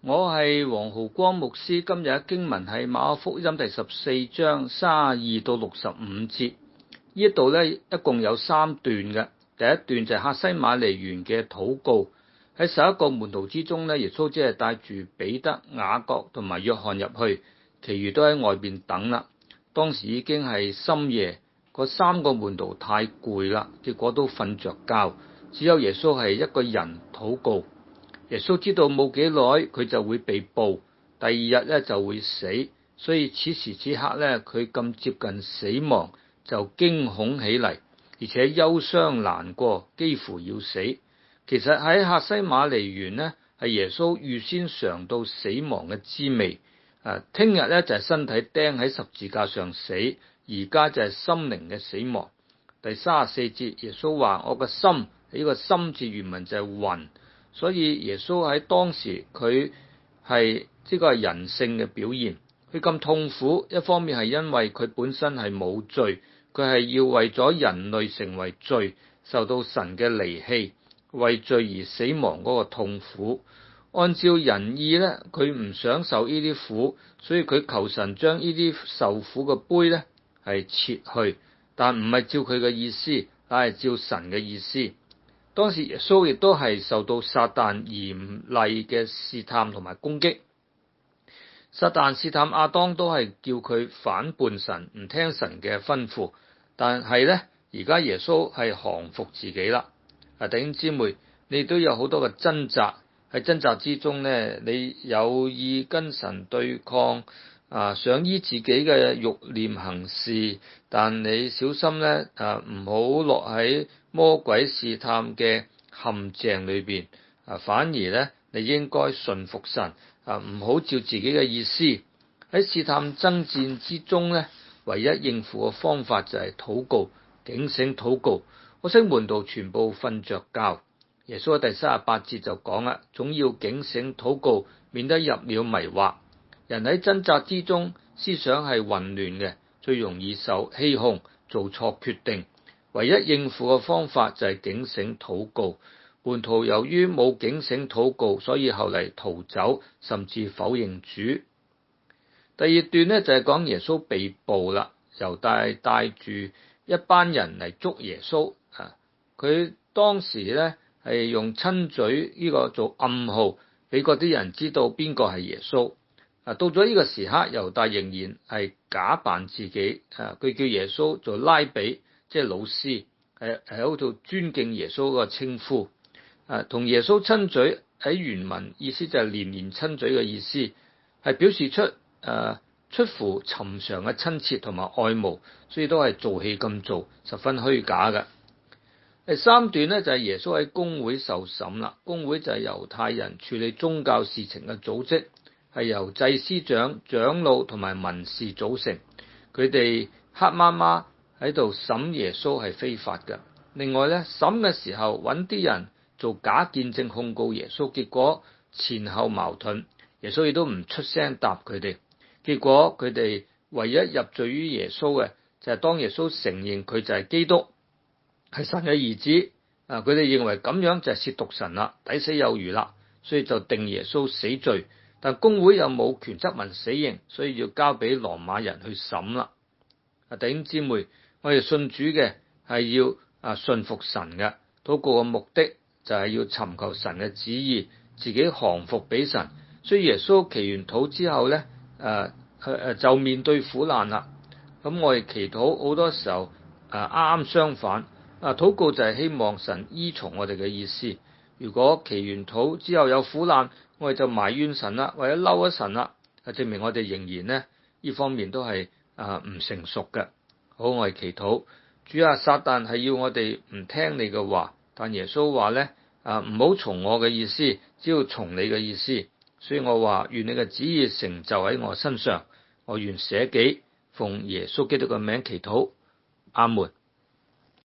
我係黃浩光牧師，今日嘅經文係馬可福音第14章32到65節。呢一度咧一共有3段嘅。第一段就係客西馬尼園嘅禱告。喺11個門徒之中咧，耶穌只係帶住彼得、雅各同埋約翰入去，其餘都喺外邊等啦。當時已經係深夜，嗰3個門徒太攰啦，結果都瞓着覺，只有耶穌係一個人禱告。耶穌知道冇幾耐佢就會被捕，第二日咧就會死，所以此時此刻咧佢咁接近死亡就驚恐起嚟，而且憂傷難過，幾乎要死。其實喺客西馬尼園呢，係耶穌預先嘗到死亡嘅滋味。聽日咧就係身體釘喺十字架上死，而家就係心靈嘅死亡。第34節耶穌話：我個心，呢個心字原文就係魂。所以耶穌喺當時佢係呢個係人性嘅表現，佢咁痛苦，一方面係因為佢本身係冇罪，佢係要為咗人類成為罪，受到神嘅離棄，為罪而死亡嗰個痛苦。按照人意咧，佢唔想受呢啲苦，所以佢求神將呢啲受苦嘅杯咧係撤去，但唔係照佢嘅意思，但係照神嘅意思。當時耶穌亦都係受到撒旦嚴厲嘅試探同埋攻擊。撒旦試探亞當都係叫佢反叛神，唔聽神嘅吩咐。但係呢，而家耶穌係降服自己啦。弟兄姊妹，你都有好多嘅掙扎，喺掙扎之中呢，你有意跟神對抗，想依自己嘅慾念行事，但你小心呢，唔好落喺魔鬼試探嘅陷阱裏邊，反而呢，你應該順服神，唔好照自己嘅意思。喺試探爭戰之中呢，唯一應付嘅方法就係禱告，警醒禱告。可惜門徒全部瞓着覺。耶穌喺第38節就講啦，總要警醒禱告，免得入了迷惑。人喺掙扎之中，思想係混亂嘅，最容易受欺哄，做錯決定。唯一應付嘅方法就係警醒禱告。門徒由於冇警醒禱告，所以後嚟逃走，甚至否認主。第二段呢，就係講耶穌被捕啦，猶大帶住一班人嚟捉耶穌。佢當時呢，係用親嘴呢個做暗號，俾嗰啲人知道邊個係耶穌。到咗呢個時刻，猶大仍然係假扮自己，佢叫耶穌做拉比，即係老師，係喺度尊敬耶穌個稱呼。同耶穌親嘴喺原文意思就係連連親嘴嘅意思，係表示出乎尋常嘅親切同埋愛慕，所以都係做戲咁做，十分虛假嘅。第三段呢，就係耶穌喺公會受審啦。公會就係猶太人處理宗教事情嘅組織，係由祭司長、長老同埋文士組成。佢哋黑麻麻喺度審耶穌係非法嘅。另外呢，審嘅時候揾啲人做假見證控告耶穌，結果前後矛盾。耶穌亦都唔出聲答佢哋。結果佢哋唯一入罪於耶穌嘅就係當耶穌承認佢就係基督，係神嘅兒子。佢哋認為咁樣就係褻瀆神啦，抵死有餘啦，所以就定耶穌死罪。但公會又冇權質問死刑，所以要交俾羅馬人去審啦。弟兄姊妹，我哋信主嘅係要信服神嘅，禱告嘅目的就係要尋求神嘅旨意，自己降服俾神。所以耶穌祈完禱之後呢，就面對苦難啦。咁我哋祈禱好多時候啱啱相反，禱告就係希望神依從我哋嘅意思。如果祈完禱之後有苦難，我哋就埋怨神啦，或者嬲咗神啦，證明我哋仍然呢方面都係唔成熟嘅。好，我哋祈禱，主啊，撒旦係要我哋唔聽你嘅話，但耶穌話呢，唔好從我嘅意思，只要從你嘅意思。所以我話願你嘅旨意成就喺我身上，我願捨己，奉耶穌基督嘅名祈禱，阿門。